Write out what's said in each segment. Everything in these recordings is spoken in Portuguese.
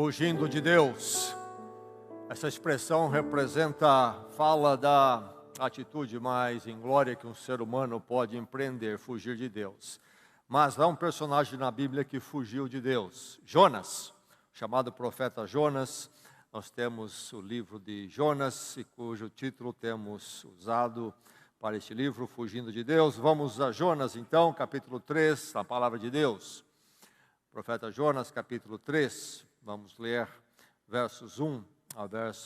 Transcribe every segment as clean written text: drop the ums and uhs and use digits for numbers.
Fugindo de Deus. Essa expressão fala da atitude mais inglória que um ser humano pode empreender, fugir de Deus. Mas há um personagem na Bíblia que fugiu de Deus, Jonas, chamado profeta Jonas. Nós temos o livro de Jonas, cujo título temos usado para este livro, Fugindo de Deus. Vamos a Jonas então, capítulo 3, a palavra de Deus. Profeta Jonas, capítulo 3, vamos ler versos 1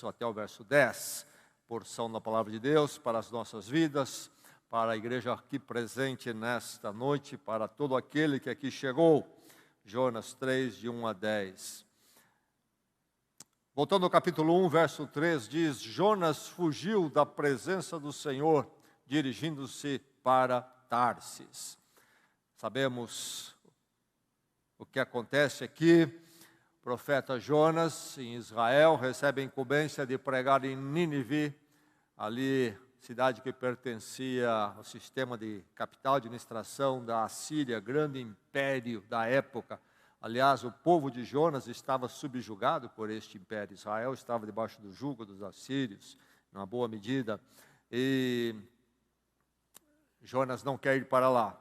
até o verso 10, porção da palavra de Deus para as nossas vidas, para a igreja aqui presente nesta noite, para todo aquele que aqui chegou. Jonas 3, de 1 a 10. Voltando ao capítulo 1, verso 3, diz: Jonas fugiu da presença do Senhor, dirigindo-se para Tarsis. Sabemos o que acontece aqui. O profeta Jonas, em Israel, recebe a incumbência de pregar em Nínive, ali, cidade que pertencia ao sistema de capital de administração da Assíria, grande império da época. Aliás, o povo de Jonas estava subjugado por este império. Israel estava debaixo do jugo dos assírios, numa boa medida. E Jonas não quer ir para lá.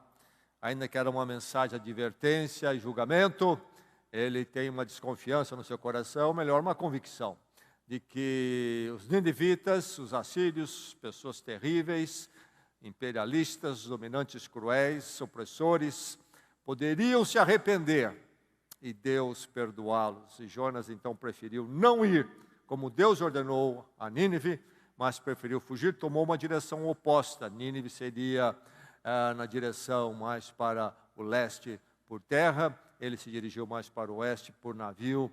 Ainda que era uma mensagem de advertência e julgamento, ele tem uma desconfiança no seu coração, melhor, uma convicção, de que os ninivitas, os assírios, pessoas terríveis, imperialistas, dominantes cruéis, opressores, poderiam se arrepender e Deus perdoá-los. E Jonas então preferiu não ir, como Deus ordenou a Nínive, mas preferiu fugir, tomou uma direção oposta. Nínive seria na direção mais para o leste por terra, ele se dirigiu mais para o oeste por navio,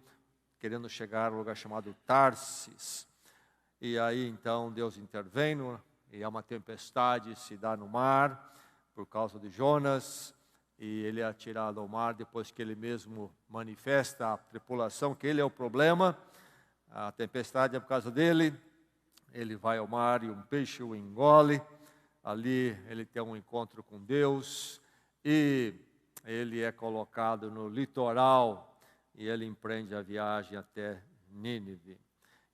querendo chegar ao lugar chamado Tarsis. E aí então Deus intervém, e há uma tempestade, se dá no mar, por causa de Jonas, e ele é atirado ao mar, depois que ele mesmo manifesta à tripulação que ele é o problema, a tempestade é por causa dele, ele vai ao mar e um peixe o engole. Ali ele tem um encontro com Deus e ele é colocado no litoral e ele empreende a viagem até Nínive.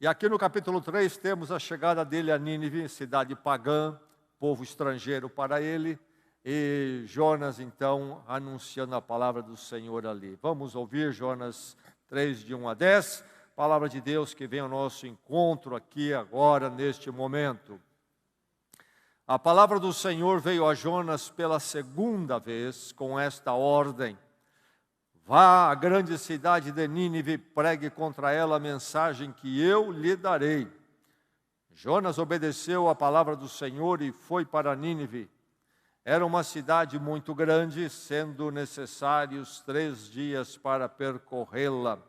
E aqui no capítulo 3 temos a chegada dele a Nínive, cidade pagã, povo estrangeiro para ele, e Jonas então anunciando a palavra do Senhor ali. Vamos ouvir Jonas 3, de 1 a 10, palavra de Deus que vem ao nosso encontro aqui agora, neste momento. A palavra do Senhor veio a Jonas pela segunda vez com esta ordem: vá à grande cidade de Nínive, pregue contra ela a mensagem que eu lhe darei. Jonas obedeceu à palavra do Senhor e foi para Nínive. Era uma cidade muito grande, sendo necessários 3 dias para percorrê-la.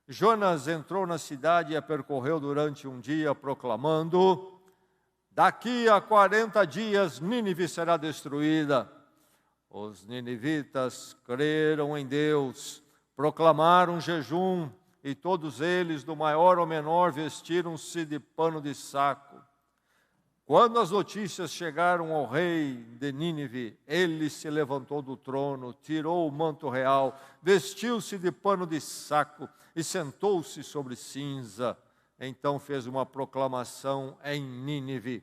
Jonas entrou na cidade e a percorreu durante um dia, proclamando: daqui a 40 dias Nínive será destruída. Os ninivitas creram em Deus, proclamaram jejum, e todos eles, do maior ao menor, vestiram-se de pano de saco. Quando as notícias chegaram ao rei de Nínive, ele se levantou do trono, tirou o manto real, vestiu-se de pano de saco e sentou-se sobre cinza. Então fez uma proclamação em Nínive: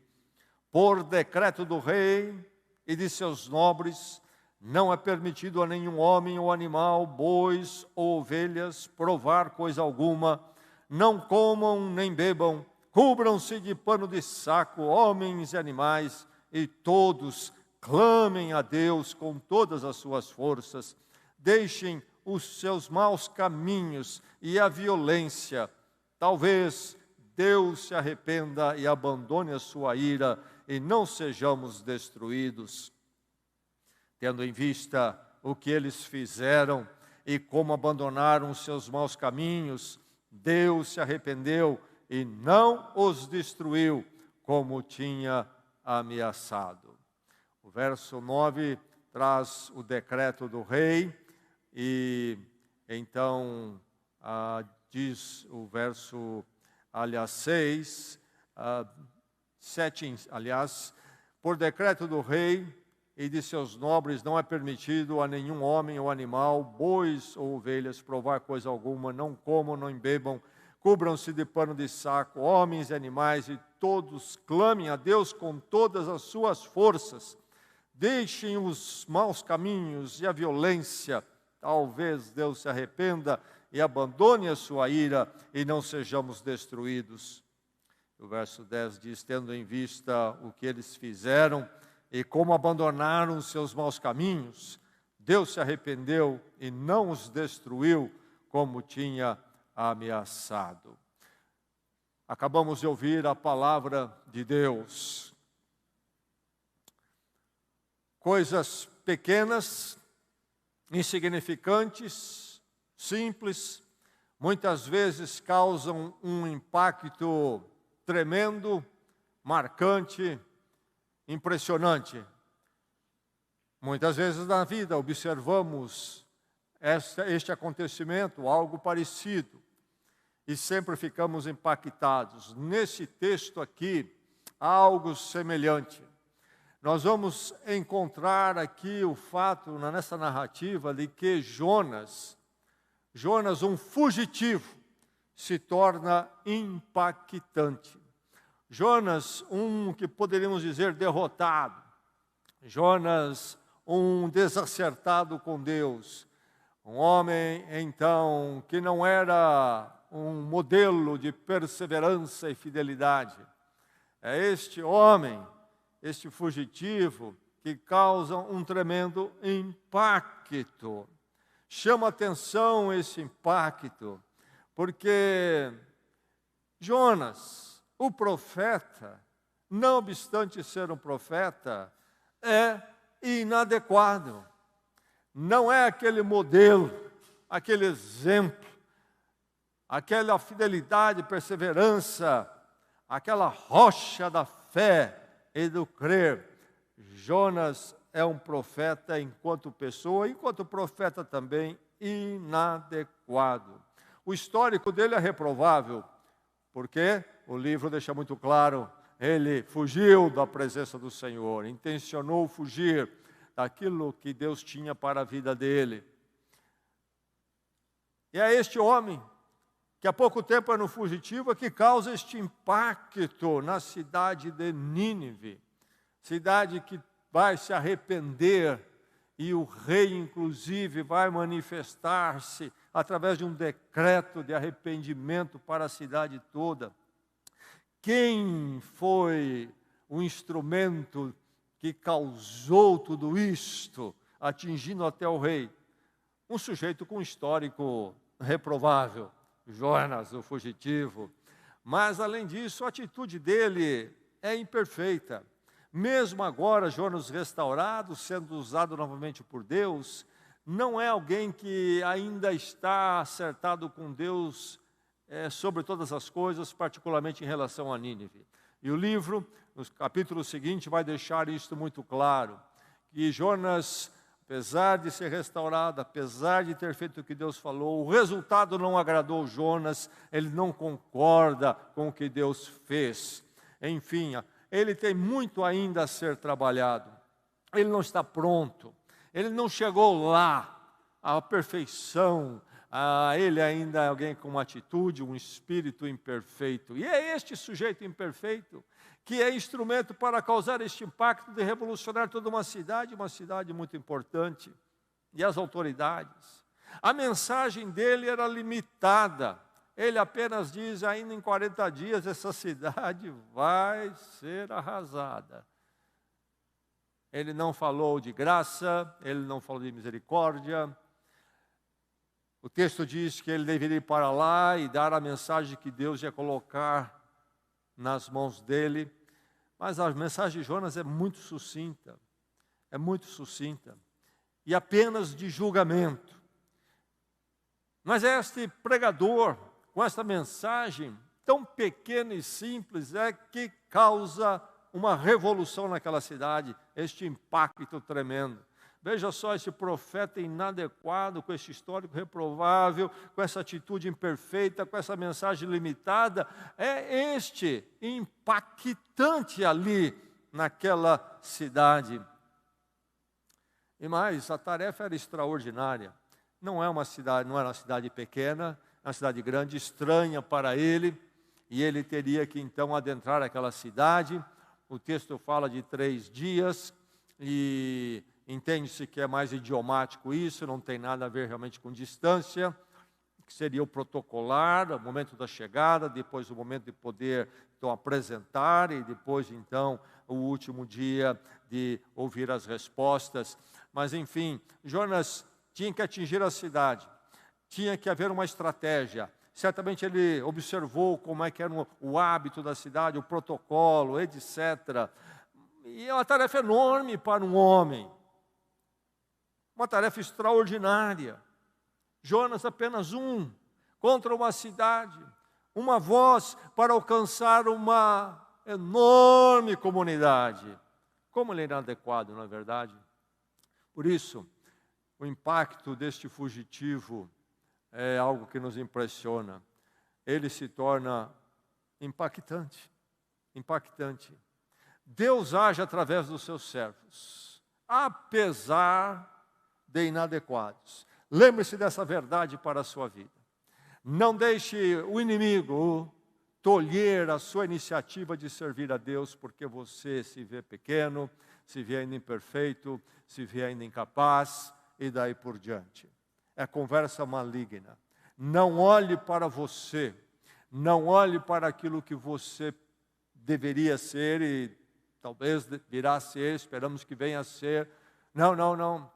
por decreto do rei e de seus nobres, não é permitido a nenhum homem ou animal, bois ou ovelhas, provar coisa alguma. Não comam nem bebam, cubram-se de pano de saco, homens e animais, e todos clamem a Deus com todas as suas forças. Deixem os seus maus caminhos e a violência. Talvez Deus se arrependa e abandone a sua ira, e não sejamos destruídos. Tendo em vista o que eles fizeram e como abandonaram os seus maus caminhos, Deus se arrependeu e não os destruiu, como tinha ameaçado. O verso 9 traz o decreto do rei, e então diz o verso 6, 7, aliás, por decreto do rei e de seus nobres não é permitido a nenhum homem ou animal, bois ou ovelhas, provar coisa alguma, não comam, não bebam, cubram-se de pano de saco, homens e animais, e todos clamem a Deus com todas as suas forças. Deixem os maus caminhos e a violência, talvez Deus se arrependa e abandone a sua ira e não sejamos destruídos. O verso 10 diz, tendo em vista o que eles fizeram e como abandonaram os seus maus caminhos, Deus se arrependeu e não os destruiu como tinha ameaçado. Acabamos de ouvir a palavra de Deus. Coisas pequenas, insignificantes, simples, muitas vezes causam um impacto tremendo, marcante, impressionante. Muitas vezes na vida observamos este acontecimento, algo parecido, e sempre ficamos impactados. Nesse texto aqui, há algo semelhante. Nós vamos encontrar aqui o fato, nessa narrativa, de que Jonas, um fugitivo, se torna impactante. Jonas, que poderíamos dizer derrotado. Jonas, um desacertado com Deus. Um homem, então, que não era um modelo de perseverança e fidelidade. É este homem, este fugitivo, que causa um tremendo impacto. Chama atenção esse impacto, porque Jonas, o profeta, não obstante ser um profeta, é inadequado. Não é aquele modelo, aquele exemplo, aquela fidelidade, perseverança, aquela rocha da fé e do crer. Jonas é um profeta enquanto pessoa, enquanto profeta também inadequado. O histórico dele é reprovável, porque o livro deixa muito claro, ele fugiu da presença do Senhor, intencionou fugir daquilo que Deus tinha para a vida dele. E é este homem, que há pouco tempo era um fugitivo, que causa este impacto na cidade de Nínive, cidade que vai se arrepender, e o rei, inclusive, vai manifestar-se através de um decreto de arrependimento para a cidade toda. Quem foi o instrumento que causou tudo isto, atingindo até o rei? Um sujeito com histórico reprovável, Jonas, o fugitivo. Mas, além disso, a atitude dele é imperfeita. Mesmo agora, Jonas restaurado, sendo usado novamente por Deus, não é alguém que ainda está acertado com Deus sobre todas as coisas, particularmente em relação a Nínive. E o livro, no capítulo seguinte, vai deixar isto muito claro, que Jonas, apesar de ser restaurado, apesar de ter feito o que Deus falou, o resultado não agradou Jonas, ele não concorda com o que Deus fez. Enfim, ele tem muito ainda a ser trabalhado. Ele não está pronto. Ele não chegou lá, à perfeição. Ele ainda é alguém com uma atitude, um espírito imperfeito. E é este sujeito imperfeito que é instrumento para causar este impacto de revolucionar toda uma cidade muito importante, e as autoridades. A mensagem dele era limitada. Ele apenas diz, ainda em 40 dias essa cidade vai ser arrasada. Ele não falou de graça, ele não falou de misericórdia. O texto diz que ele deveria ir para lá e dar a mensagem que Deus ia colocar nas mãos dele. Mas a mensagem de Jonas é muito sucinta. É muito sucinta. E apenas de julgamento. Mas este pregador, com esta mensagem tão pequena e simples, é que causa uma revolução naquela cidade, este impacto tremendo. Veja só esse profeta inadequado, com esse histórico reprovável, com essa atitude imperfeita, com essa mensagem limitada, é este impactante ali naquela cidade. E mais, a tarefa era extraordinária. Não era uma cidade pequena, uma cidade grande, estranha para ele, e ele teria que então adentrar aquela cidade. O texto fala de 3 dias, e entende-se que é mais idiomático isso, não tem nada a ver realmente com distância, que seria o protocolar, o momento da chegada, depois o momento de poder então apresentar, e depois então o último dia de ouvir as respostas. Mas enfim, Jonas tinha que atingir a cidade, tinha que haver uma estratégia. Certamente ele observou como é que era o hábito da cidade, o protocolo, etc. E é uma tarefa enorme para um homem, uma tarefa extraordinária. Jonas apenas um, contra uma cidade, uma voz para alcançar uma enorme comunidade. Como ele é inadequado, não é verdade? Por isso, o impacto deste fugitivo é algo que nos impressiona. Ele se torna impactante, impactante. Deus age através dos seus servos, apesar de inadequados. Lembre-se dessa verdade para a sua vida. Não deixe o inimigo tolher a sua iniciativa de servir a Deus, porque você se vê pequeno, se vê ainda imperfeito, se vê ainda incapaz, e daí por diante. É conversa maligna. Não olhe para você, não olhe para aquilo que você deveria ser e talvez virá a ser, esperamos que venha a ser. Não.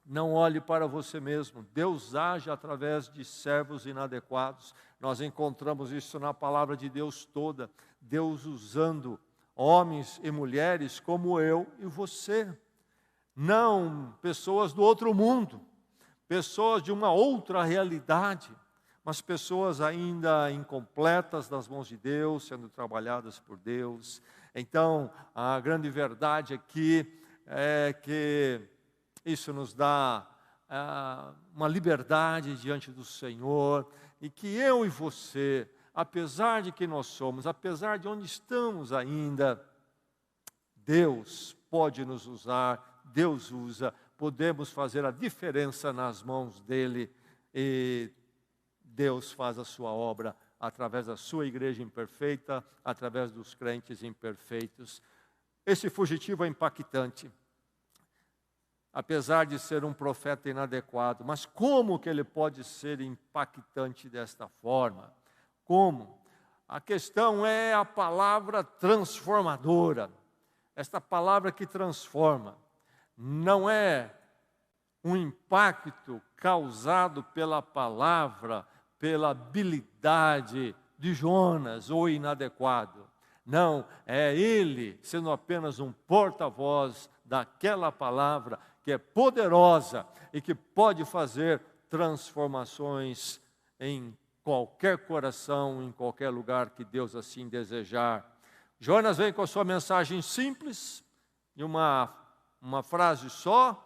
Não olhe para você mesmo. Deus age através de servos inadequados. Nós encontramos isso na palavra de Deus toda. Deus usando homens e mulheres como eu e você. Não pessoas do outro mundo, pessoas de uma outra realidade, mas pessoas ainda incompletas nas mãos de Deus, sendo trabalhadas por Deus. Então, a grande verdade aqui é que isso nos dá uma liberdade diante do Senhor, e que eu e você, apesar de quem nós somos, apesar de onde estamos ainda, Deus pode nos usar, Deus usa, podemos fazer a diferença nas mãos dEle, e Deus faz a sua obra através da sua igreja imperfeita, através dos crentes imperfeitos. Esse fugitivo é impactante, apesar de ser um profeta inadequado. Mas como que ele pode ser impactante desta forma? Como? A questão é a palavra transformadora. Esta palavra que transforma. Não é um impacto causado pela palavra, pela habilidade de Jonas ou inadequado. Não, é ele sendo apenas um porta-voz daquela palavra que é poderosa e que pode fazer transformações em qualquer coração, em qualquer lugar que Deus assim desejar. Jonas vem com a sua mensagem simples, de uma frase só.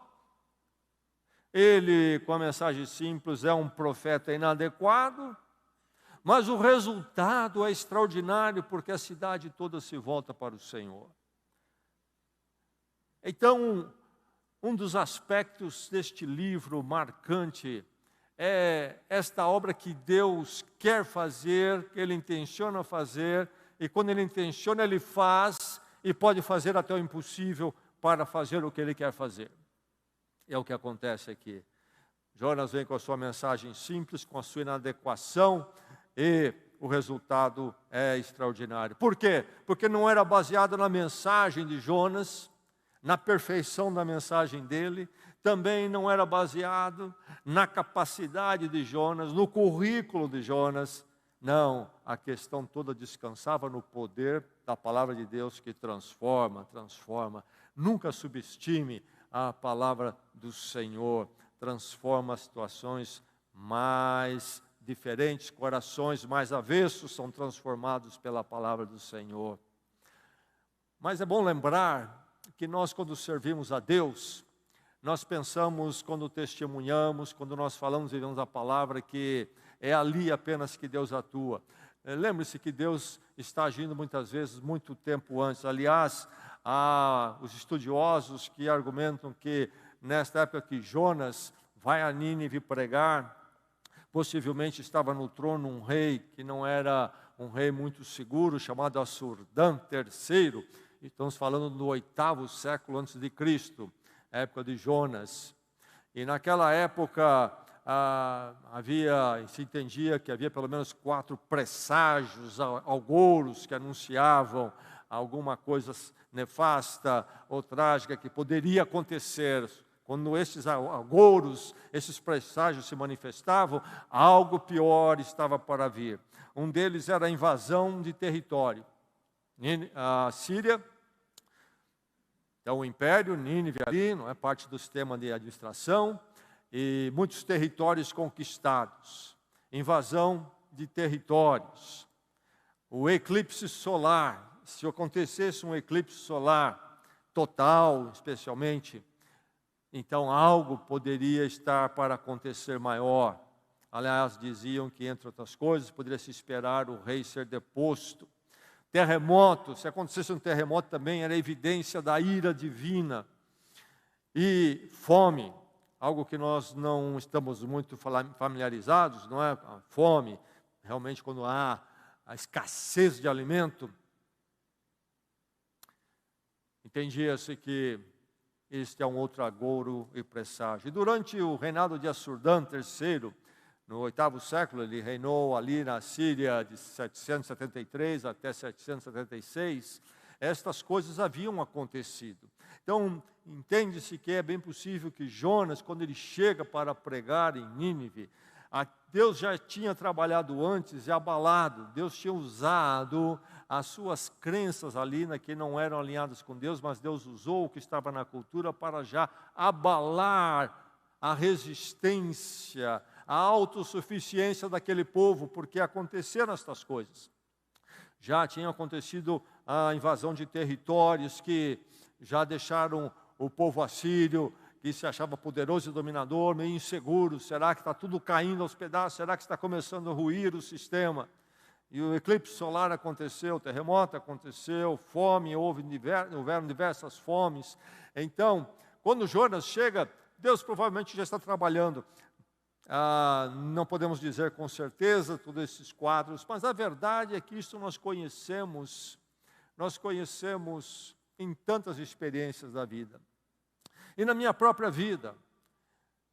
Ele, com a mensagem simples, é um profeta inadequado, mas o resultado é extraordinário, porque a cidade toda se volta para o Senhor. Então, um dos aspectos deste livro marcante é esta obra que Deus quer fazer, que Ele intenciona fazer, e quando Ele intenciona, Ele faz, e pode fazer até o impossível para fazer o que Ele quer fazer. É o que acontece aqui. Jonas vem com a sua mensagem simples, com a sua inadequação, e o resultado é extraordinário. Por quê? Porque não era baseado na mensagem de Jonas, na perfeição da mensagem dele, também não era baseado na capacidade de Jonas, no currículo de Jonas. Não, a questão toda descansava no poder da palavra de Deus que transforma. Nunca subestime a palavra do Senhor, transforma situações mais diferentes, corações mais avessos são transformados pela palavra do Senhor. Mas é bom lembrar que nós, quando servimos a Deus, nós pensamos, quando testemunhamos, quando nós falamos e vivemos a palavra, que é ali apenas que Deus atua. Lembre-se que Deus está agindo muitas vezes muito tempo antes. Aliás, há os estudiosos que argumentam que nesta época que Jonas vai a Nínive pregar, possivelmente estava no trono um rei que não era um rei muito seguro, chamado Assurdã III. Estamos falando do 8º século antes de Cristo, época de Jonas. E naquela época se entendia que havia pelo menos 4 presságios, algouros que anunciavam alguma coisa nefasta ou trágica que poderia acontecer. Quando esses agouros, esses presságios se manifestavam, algo pior estava para vir. Um deles era a invasão de território. A Síria, então o Império, Nínive ali, não é parte do sistema de administração, e muitos territórios conquistados. Invasão de territórios. O eclipse solar, se acontecesse um eclipse solar total, especialmente, então algo poderia estar para acontecer maior. Aliás, diziam que, entre outras coisas, poderia se esperar o rei ser deposto. Terremoto, se acontecesse um terremoto também, era evidência da ira divina. E fome, algo que nós não estamos muito familiarizados, não é? A fome, realmente quando há a escassez de alimento, entendia-se que este é um outro agouro e presságio. E durante o reinado de Assurdã III, no 8º século, ele reinou ali na Síria de 773 até 776, estas coisas haviam acontecido. Então, entende-se que é bem possível que Jonas, quando ele chega para pregar em Nínive, Deus já tinha trabalhado antes e abalado, Deus tinha usado as suas crenças ali, que não eram alinhadas com Deus, mas Deus usou o que estava na cultura para já abalar a resistência, a autossuficiência daquele povo, porque aconteceram estas coisas. Já tinha acontecido a invasão de territórios que já deixaram o povo assírio, que se achava poderoso e dominador, meio inseguro. Será que está tudo caindo aos pedaços? Será que está começando a ruir o sistema? E o eclipse solar aconteceu, o terremoto aconteceu, fome, houveram diversas fomes. Então, quando Jonas chega, Deus provavelmente já está trabalhando. Não podemos dizer com certeza todos esses quadros, mas a verdade é que isso nós conhecemos em tantas experiências da vida. E na minha própria vida,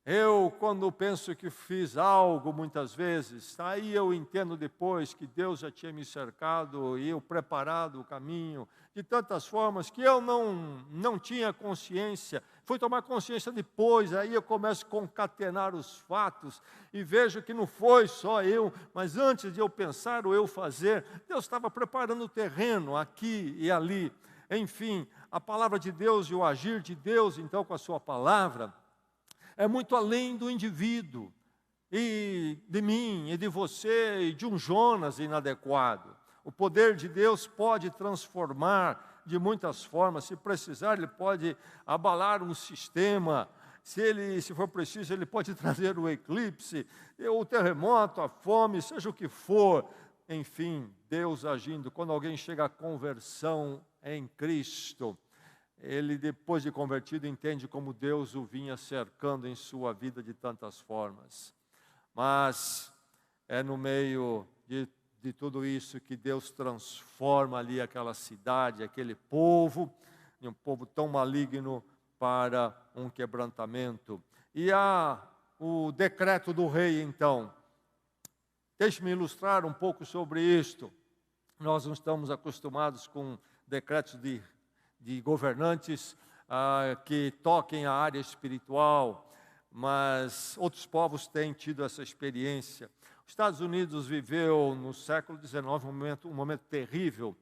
eu, quando penso que fiz algo muitas vezes, aí eu entendo depois que Deus já tinha me cercado e eu preparado o caminho de tantas formas que eu não tinha consciência. Fui tomar consciência depois, aí eu começo a concatenar os fatos e vejo que não foi só eu, mas antes de eu pensar ou eu fazer, Deus estava preparando o terreno aqui e ali. Enfim, a palavra de Deus e o agir de Deus, então, com a sua palavra, é muito além do indivíduo, e de mim, e de você, e de um Jonas inadequado. O poder de Deus pode transformar de muitas formas. Se precisar, Ele pode abalar um sistema. Se for preciso, Ele pode trazer o eclipse, o terremoto, a fome, seja o que for. Enfim, Deus agindo. Quando alguém chega à conversão em Cristo, ele, depois de convertido, entende como Deus o vinha cercando em sua vida de tantas formas. Mas é no meio de tudo isso que Deus transforma ali aquela cidade, aquele povo, de um povo tão maligno para um quebrantamento. E há o decreto do rei, então. Deixe-me ilustrar um pouco sobre isto. Nós não estamos acostumados com decretos de governantes que toquem a área espiritual, mas outros povos têm tido essa experiência. Os Estados Unidos viveu no século XIX um momento terrível,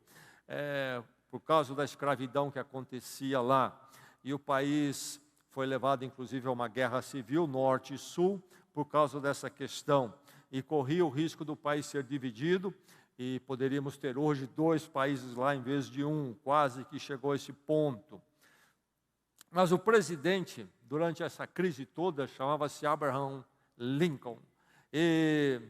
por causa da escravidão que acontecia lá. E o país foi levado, inclusive, a uma guerra civil, norte e sul, por causa dessa questão. E corria o risco do país ser dividido, e poderíamos ter hoje 2 países lá em vez de um, quase que chegou a esse ponto. Mas o presidente, durante essa crise toda, chamava-se Abraham Lincoln. E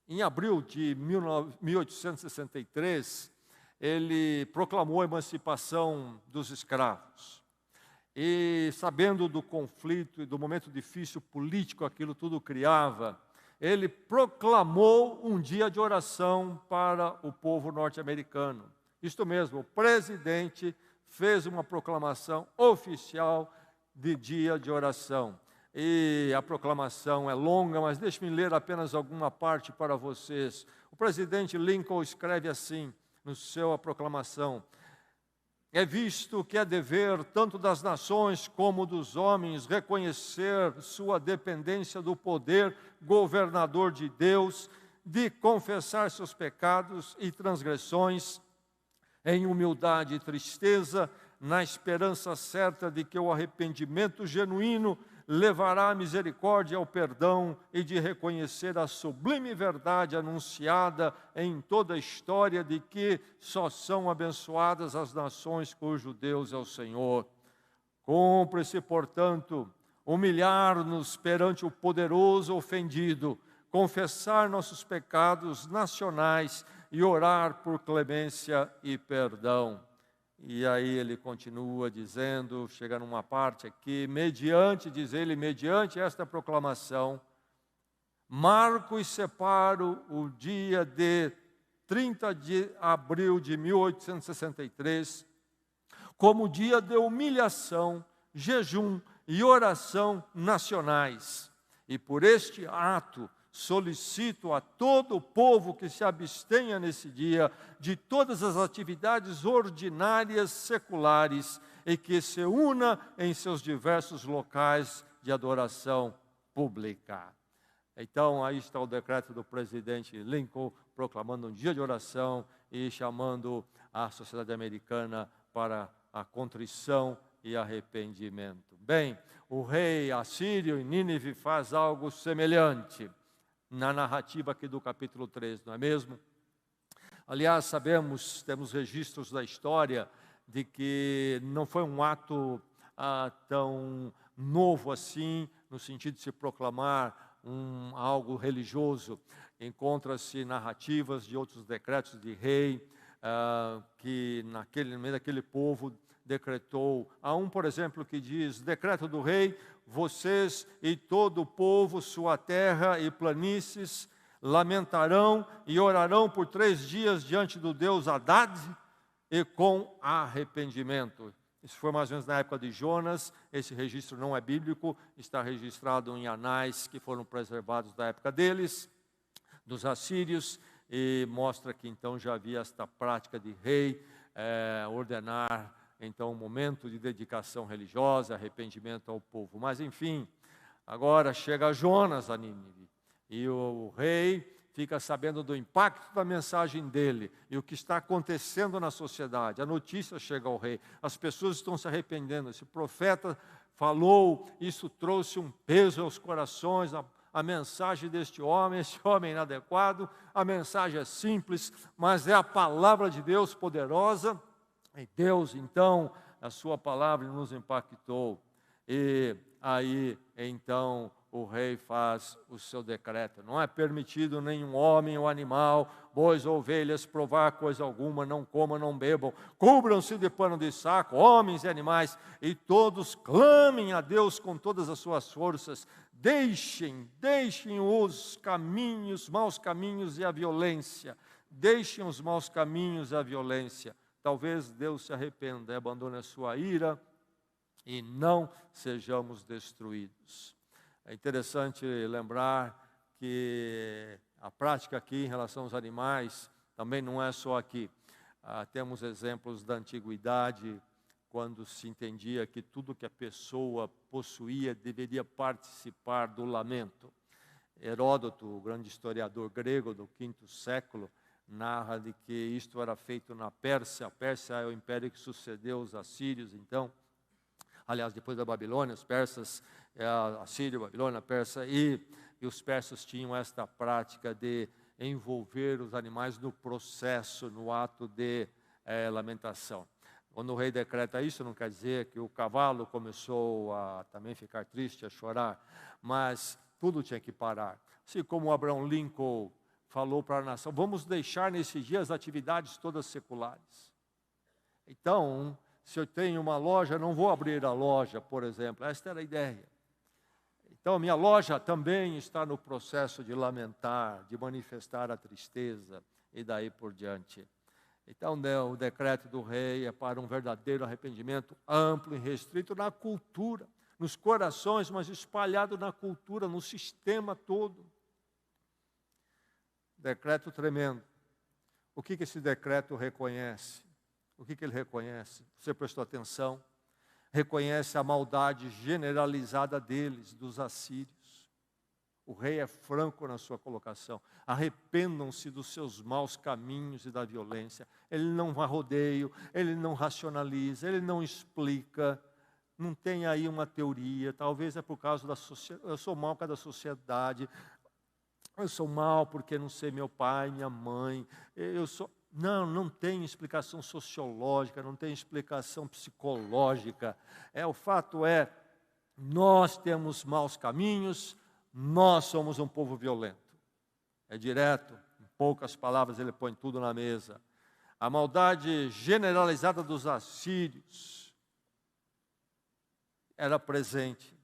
em abril de 1863, ele proclamou a emancipação dos escravos. e sabendo do conflito e do momento difícil político aquilo tudo criava, ele proclamou um dia de oração para o povo norte-americano. Isto mesmo, o presidente fez uma proclamação oficial de dia de oração. E a proclamação é longa, mas deixe-me ler apenas alguma parte para vocês. O presidente Lincoln escreve assim, no sua proclamação: é visto que é dever tanto das nações como dos homens reconhecer sua dependência do poder governador de Deus, de confessar seus pecados e transgressões em humildade e tristeza, na esperança certa de que o arrependimento genuíno levará à misericórdia e ao perdão, e de reconhecer a sublime verdade anunciada em toda a história de que só são abençoadas as nações cujo Deus é o Senhor. Cumpre-se, portanto, humilhar-nos perante o poderoso ofendido, confessar nossos pecados nacionais e orar por clemência e perdão. E aí ele continua dizendo, chega numa parte aqui, diz ele, mediante esta proclamação, marco e separo o dia de 30 de abril de 1863 como dia de humilhação, jejum e oração nacionais. E por este ato, solicito a todo o povo que se abstenha nesse dia de todas as atividades ordinárias seculares e que se una em seus diversos locais de adoração pública. Então, aí está o decreto do presidente Lincoln, proclamando um dia de oração e chamando a sociedade americana para a contrição e arrependimento. Bem, o rei assírio em Nínive faz algo semelhante na narrativa aqui do capítulo 3, não é mesmo? Aliás, temos registros da história de que não foi um ato tão novo assim, no sentido de se proclamar algo religioso. Encontra-se narrativas de outros decretos de rei, que no meio daquele povo decretou. Há um, por exemplo, que diz, decreto do rei, vocês e todo o povo, sua terra e planícies, lamentarão e orarão por 3 dias diante do Deus Haddad e com arrependimento. Isso foi mais ou menos na época de Jonas, esse registro não é bíblico, está registrado em anais que foram preservados da época deles, dos assírios, e mostra que então já havia esta prática de rei ordenar então um momento de dedicação religiosa, arrependimento ao povo. Mas enfim, agora chega Jonas a Nínive, e o rei fica sabendo do impacto da mensagem dele, e o que está acontecendo na sociedade. A notícia chega ao rei, as pessoas estão se arrependendo, esse profeta falou, isso trouxe um peso aos corações, a mensagem deste homem, esse homem inadequado, a mensagem é simples, mas é a palavra de Deus poderosa. E Deus, então, a sua palavra nos impactou. E aí, então, o rei faz o seu decreto. Não é permitido nenhum homem ou animal, bois ou ovelhas, provar coisa alguma, não comam, não bebam. Cubram-se de pano de saco, homens e animais, e todos clamem a Deus com todas as suas forças. Deixem os caminhos, maus caminhos e a violência. Deixem os maus caminhos e a violência. Talvez Deus se arrependa e abandone a sua ira e não sejamos destruídos. É interessante lembrar que a prática aqui em relação aos animais também não é só aqui. Temos exemplos da antiguidade, quando se entendia que tudo que a pessoa possuía deveria participar do lamento. Heródoto, o grande historiador grego do V século, narra de que isto era feito na Pérsia. A Pérsia é o império que sucedeu os assírios, então, aliás, depois da Babilônia, os persas, a Síria, a Babilônia, a Pérsia, e os persas tinham esta prática de envolver os animais no processo, no ato de lamentação. Quando o rei decreta isso, não quer dizer que o cavalo começou a também ficar triste, a chorar, mas tudo tinha que parar. Assim como Abraham Lincoln falou para a nação, vamos deixar nesse dia as atividades todas seculares. Então, Se eu tenho uma loja, não vou abrir a loja, por exemplo. Esta era a ideia. Então, a minha loja também está no processo de lamentar, de manifestar a tristeza e daí por diante. Então, o decreto do rei é para um verdadeiro arrependimento amplo e restrito na cultura, nos corações, mas espalhado na cultura, no sistema todo. Decreto tremendo. O que esse decreto reconhece? O que ele reconhece? Você prestou atenção? Reconhece a maldade generalizada deles, dos assírios. O rei é franco na sua colocação. Arrependam-se dos seus maus caminhos e da violência. Ele não vai rodeio, ele não racionaliza, ele não explica. Não tem aí uma teoria. Talvez é por causa da sociedade. Eu sou mau por causa da sociedade. Eu sou mau porque não sei meu pai, minha mãe. Não tem explicação sociológica, não tem explicação psicológica. O fato é, nós temos maus caminhos, nós somos um povo violento. É direto, em poucas palavras ele põe tudo na mesa. A maldade generalizada dos assírios era presente.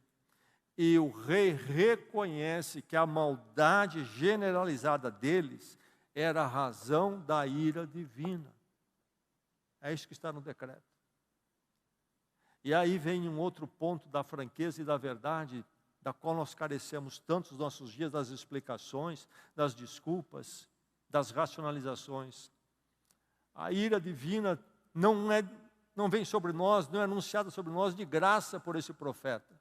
E o rei reconhece que a maldade generalizada deles era a razão da ira divina. É isso que está no decreto. E aí vem um outro ponto da franqueza e da verdade, da qual nós carecemos tanto nos nossos dias, das explicações, das desculpas, das racionalizações. A ira divina não vem sobre nós, não é anunciada sobre nós de graça por esse profeta.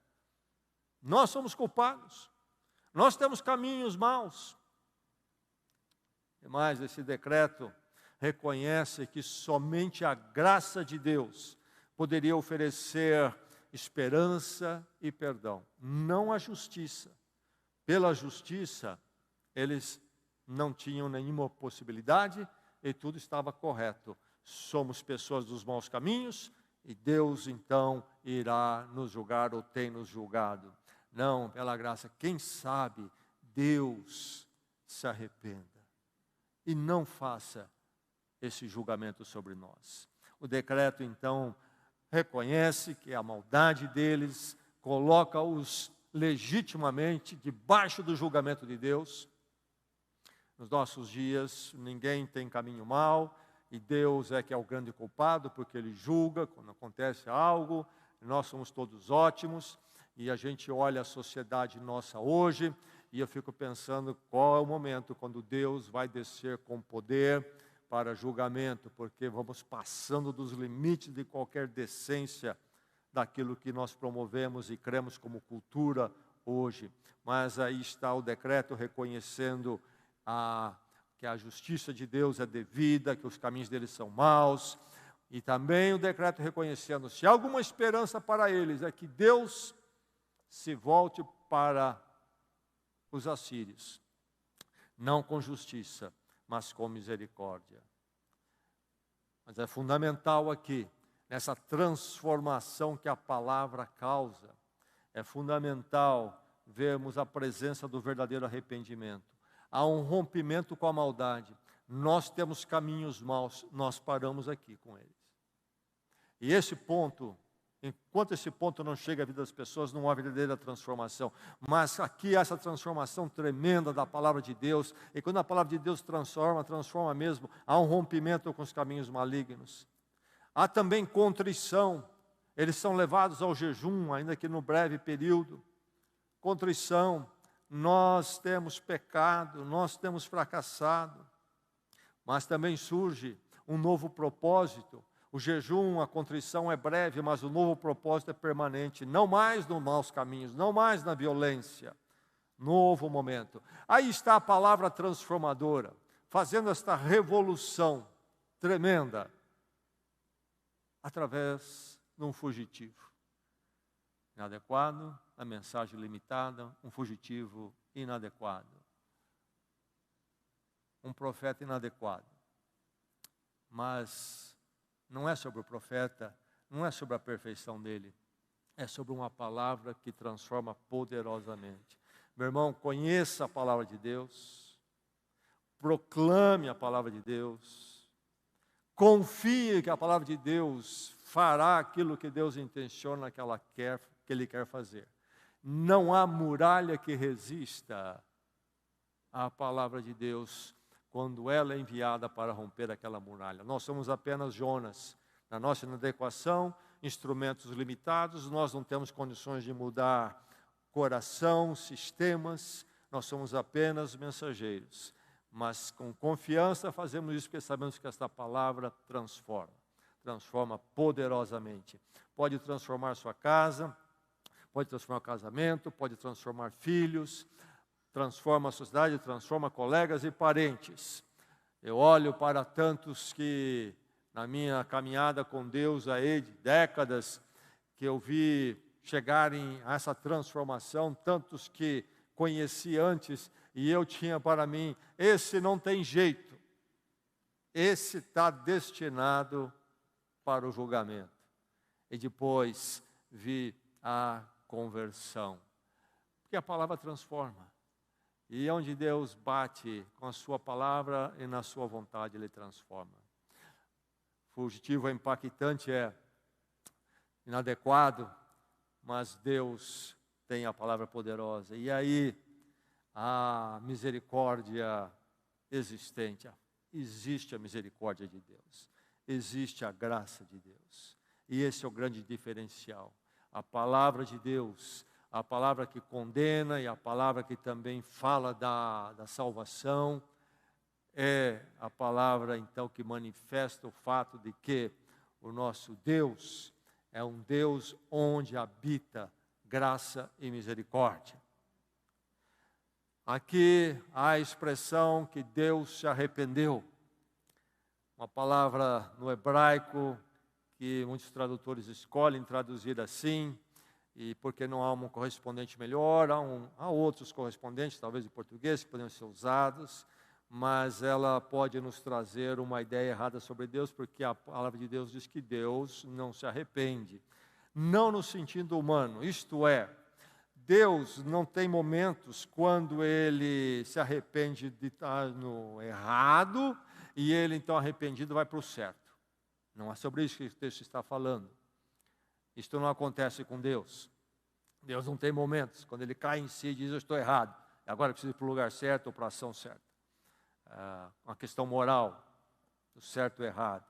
Nós somos culpados, nós temos caminhos maus. E mais, esse decreto reconhece que somente a graça de Deus poderia oferecer esperança e perdão, não a justiça. Pela justiça, eles não tinham nenhuma possibilidade e tudo estava correto. Somos pessoas dos maus caminhos e Deus então irá nos julgar ou tem nos julgado. Não, pela graça, quem sabe Deus se arrependa e não faça esse julgamento sobre nós. O decreto, então, reconhece que a maldade deles coloca-os legitimamente debaixo do julgamento de Deus. Nos nossos dias, ninguém tem caminho mau, e Deus é que é o grande culpado, porque Ele julga quando acontece algo. Nós somos todos ótimos, e a gente olha a sociedade nossa hoje, e eu fico pensando qual é o momento quando Deus vai descer com poder para julgamento, porque vamos passando dos limites de qualquer decência daquilo que nós promovemos e cremos como cultura hoje. Mas aí está o decreto reconhecendo que a justiça de Deus é devida, que os caminhos deles são maus, e também o decreto reconhecendo, se há alguma esperança para eles, é que Deus se volte para os assírios, não com justiça, mas com misericórdia. Mas é fundamental aqui, nessa transformação que a palavra causa, é fundamental vermos a presença do verdadeiro arrependimento. Há um rompimento com a maldade. Nós temos caminhos maus, nós paramos aqui com eles. E esse ponto, enquanto esse ponto não chega à vida das pessoas, não há verdadeira transformação. Mas aqui há essa transformação tremenda da palavra de Deus. E quando a palavra de Deus transforma mesmo. Há um rompimento com os caminhos malignos. Há também contrição. Eles são levados ao jejum, ainda que no breve período. Contrição. Nós temos pecado, nós temos fracassado. Mas também surge um novo propósito. O jejum, a contrição é breve, mas o novo propósito é permanente. Não mais nos maus caminhos, não mais na violência. Novo momento. Aí está a palavra transformadora, fazendo esta revolução tremenda, através de um fugitivo. Inadequado, a mensagem limitada, um fugitivo inadequado. Um profeta inadequado. Mas não é sobre o profeta, não é sobre a perfeição dele, é sobre uma palavra que transforma poderosamente. Meu irmão, conheça a palavra de Deus, proclame a palavra de Deus, confie que a palavra de Deus fará aquilo que Deus intenciona que Ele quer fazer. Não há muralha que resista à palavra de Deus quando ela é enviada para romper aquela muralha. Nós somos apenas Jonas. Na nossa inadequação, instrumentos limitados, nós não temos condições de mudar coração, sistemas, nós somos apenas mensageiros. Mas com confiança fazemos isso porque sabemos que esta palavra transforma poderosamente. Pode transformar sua casa, pode transformar o casamento, pode transformar filhos, transforma a sociedade, transforma colegas e parentes. Eu olho para tantos que, na minha caminhada com Deus aí de décadas, que eu vi chegarem a essa transformação, tantos que conheci antes, e eu tinha para mim, esse não tem jeito, esse está destinado para o julgamento. E depois vi a conversão, porque a palavra transforma. E onde Deus bate com a sua palavra e na sua vontade, Ele transforma. Fugitivo é impactante, é inadequado, mas Deus tem a palavra poderosa. E aí, a misericórdia existente, existe a misericórdia de Deus, existe a graça de Deus. E esse é o grande diferencial. A palavra de Deus, a palavra que condena e a palavra que também fala da salvação, é a palavra então que manifesta o fato de que o nosso Deus é um Deus onde habita graça e misericórdia. Aqui há a expressão que Deus se arrependeu. Uma palavra no hebraico que muitos tradutores escolhem traduzir assim, e porque não há um correspondente melhor, há outros correspondentes, talvez em português, que podem ser usados, mas ela pode nos trazer uma ideia errada sobre Deus, porque a palavra de Deus diz que Deus não se arrepende. Não no sentido humano, isto é, Deus não tem momentos quando Ele se arrepende de estar no errado, e Ele então arrependido vai para o certo. Não é sobre isso que o texto está falando. Isto não acontece com Deus. Deus não tem momentos quando Ele cai em si e diz, eu estou errado, agora eu preciso ir para o lugar certo ou para a ação certa. Uma questão moral, do certo e errado.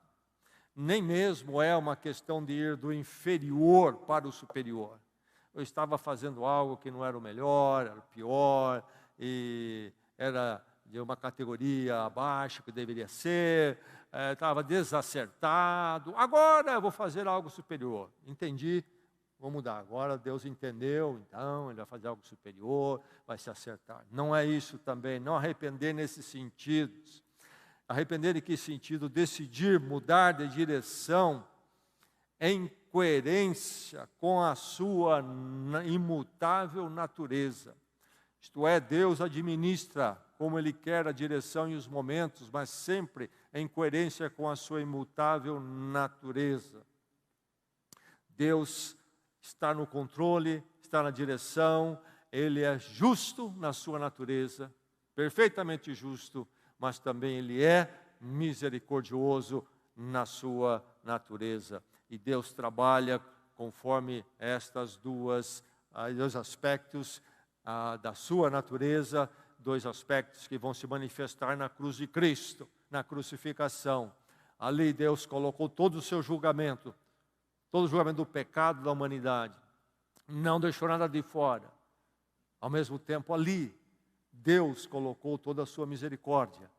Nem mesmo é uma questão de ir do inferior para o superior. Eu estava fazendo algo que não era o melhor, era o pior, e era de uma categoria abaixo que deveria ser, estava desacertado, agora eu vou fazer algo superior. Entendi, vou mudar. Agora Deus entendeu, então Ele vai fazer algo superior, vai se acertar. Não é isso também, não arrepender nesses sentidos. Arrepender em que sentido? Decidir mudar de direção em coerência com a sua imutável natureza. Isto é, Deus administra como Ele quer a direção e os momentos, mas sempre em coerência com a sua imutável natureza. Deus está no controle, está na direção, Ele é justo na sua natureza, perfeitamente justo, mas também Ele é misericordioso na sua natureza. E Deus trabalha conforme estes dois aspectos da sua natureza, dois aspectos que vão se manifestar na cruz de Cristo, na crucificação. Ali Deus colocou todo o seu julgamento, todo o julgamento do pecado da humanidade. Não deixou nada de fora. Ao mesmo tempo, ali, Deus colocou toda a sua misericórdia,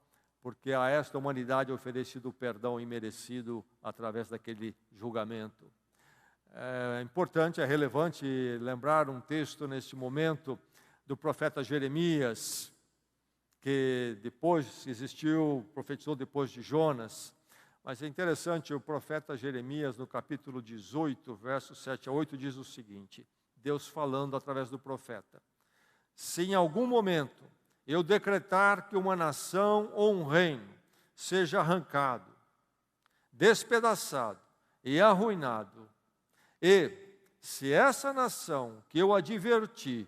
porque a esta humanidade é oferecido o perdão imerecido através daquele julgamento. É importante, é relevante lembrar um texto neste momento do profeta Jeremias, que depois existiu, profetizou depois de Jonas. Mas é interessante, o profeta Jeremias, no capítulo 18, versos 7 a 8, diz o seguinte, Deus falando através do profeta: se em algum momento eu decretar que uma nação ou um reino seja arrancado, despedaçado e arruinado, e se essa nação que eu adverti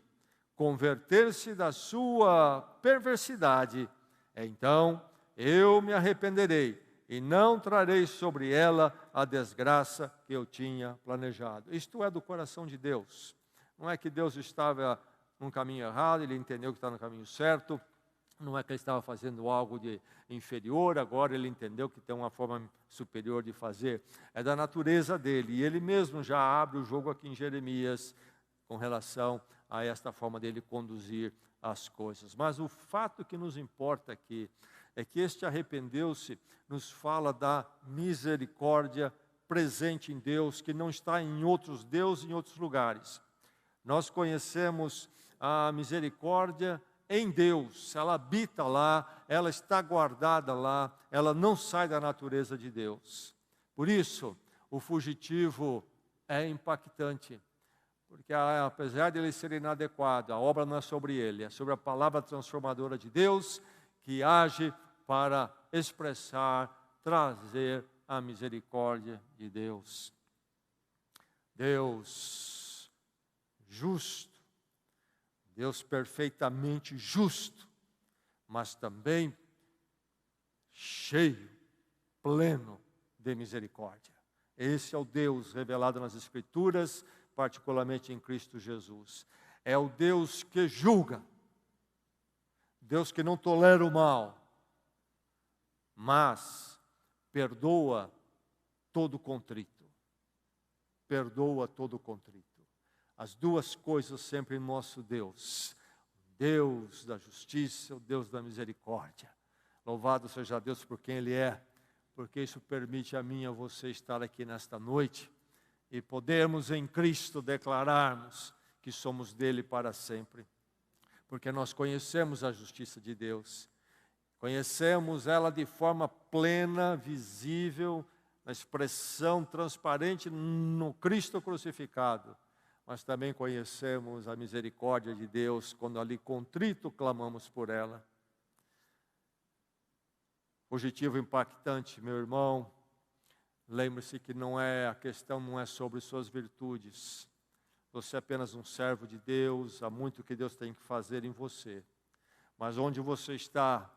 converter-se da sua perversidade, então eu me arrependerei e não trarei sobre ela a desgraça que eu tinha planejado. Isto é do coração de Deus. Não é que Deus estava num caminho errado, ele entendeu que está no caminho certo. Não é que ele estava fazendo algo de inferior, agora ele entendeu que tem uma forma superior de fazer. É da natureza dele. E ele mesmo já abre o jogo aqui em Jeremias com relação a esta forma dele conduzir as coisas. Mas o fato que nos importa aqui é que este arrependeu-se nos fala da misericórdia presente em Deus, que não está em outros deuses, em outros lugares. Nós conhecemos a misericórdia em Deus, ela habita lá, ela está guardada lá, ela não sai da natureza de Deus. Por isso, o fugitivo é impactante, porque apesar de ele ser inadequado, a obra não é sobre ele, é sobre a palavra transformadora de Deus, que age para expressar, trazer a misericórdia de Deus. Deus justo, Deus perfeitamente justo, mas também cheio, pleno de misericórdia. Esse é o Deus revelado nas Escrituras, particularmente em Cristo Jesus. É o Deus que julga, Deus que não tolera o mal, mas perdoa todo contrito. Perdoa todo contrito. As duas coisas sempre em nosso Deus. Deus da justiça, o Deus da misericórdia. Louvado seja Deus por quem Ele é, porque isso permite a mim e a você estar aqui nesta noite e podermos em Cristo declararmos que somos dele para sempre. Porque nós conhecemos a justiça de Deus. Conhecemos ela de forma plena, visível, na expressão transparente no Cristo crucificado. Mas também conhecemos a misericórdia de Deus quando ali contrito clamamos por ela. Fugitivo impactante, meu irmão. Lembre-se que a questão não é sobre suas virtudes. Você é apenas um servo de Deus, há muito que Deus tem que fazer em você. Mas onde você está,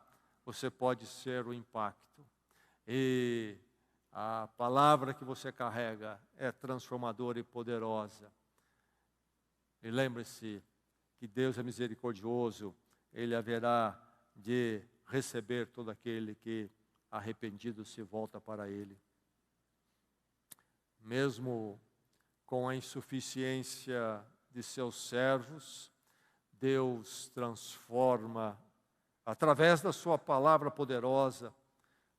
você pode ser o impacto. E a palavra que você carrega é transformadora e poderosa. E lembre-se que Deus é misericordioso, Ele haverá de receber todo aquele que arrependido se volta para Ele. Mesmo com a insuficiência de seus servos, Deus transforma, através da sua palavra poderosa,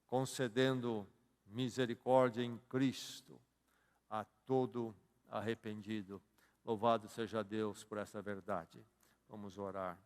concedendo misericórdia em Cristo a todo arrependido. Louvado seja Deus por essa verdade. Vamos orar.